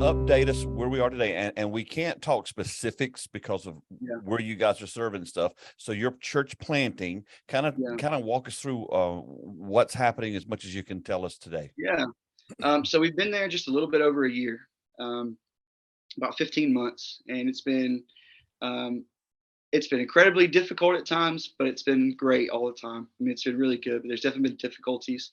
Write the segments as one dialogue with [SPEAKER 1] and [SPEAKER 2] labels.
[SPEAKER 1] update us where we are today? And we can't talk specifics because of where you guys are serving and stuff. So your church planting, kind of walk us through what's happening as much as you can tell us today.
[SPEAKER 2] Yeah. So we've been there just a little bit over a year, about 15 months, and it's been incredibly difficult at times, but it's been great all the time. I mean, it's been really good, but there's definitely been difficulties.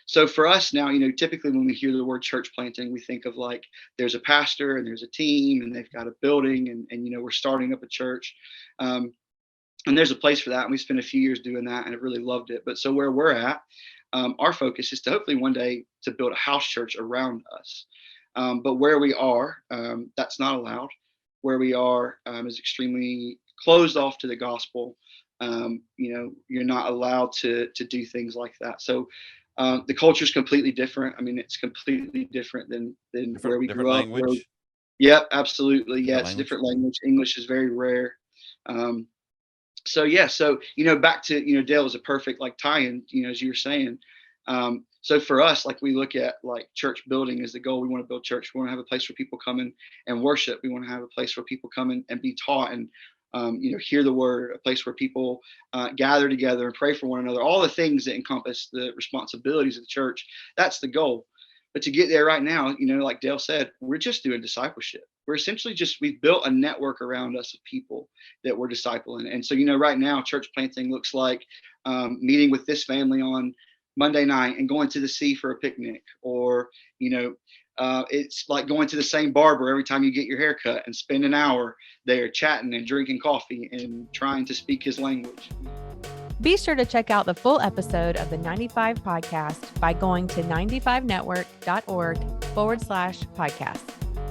[SPEAKER 2] So for us now, typically when we hear the word church planting, we think of like there's a pastor and there's a team and they've got a building and we're starting up a church. And there's a place for that. And we spent a few years doing that and have really loved it. But so where we're at, our focus is to hopefully one day to build a house church around us. But where we are, that's not allowed. Where we are is extremely closed off to the gospel. You're not allowed to do things like that. So the culture is completely different. I mean, it's completely different than where we grew up. Yep, absolutely. Yeah, it's a different language. English is very rare. So back to Dale is a perfect like tie-in. As you were saying. So for us, like we look at like church building as the goal. We want to build church. We want to have a place where people come in and worship. We want to have a place where people come in and be taught and, hear the word, a place where people gather together and pray for one another, all the things that encompass the responsibilities of the church. That's the goal. But to get there right now, like Dale said, we're just doing discipleship. We're essentially we've built a network around us of people that we're discipling. And so, right now, church planting looks like meeting with this family on Monday night and going to the sea for a picnic, or it's like going to the same barber every time you get your hair cut and spend an hour there chatting and drinking coffee and trying to speak his language.
[SPEAKER 3] Be sure to check out the full episode of the 95 podcast by going to 95network.org/podcast.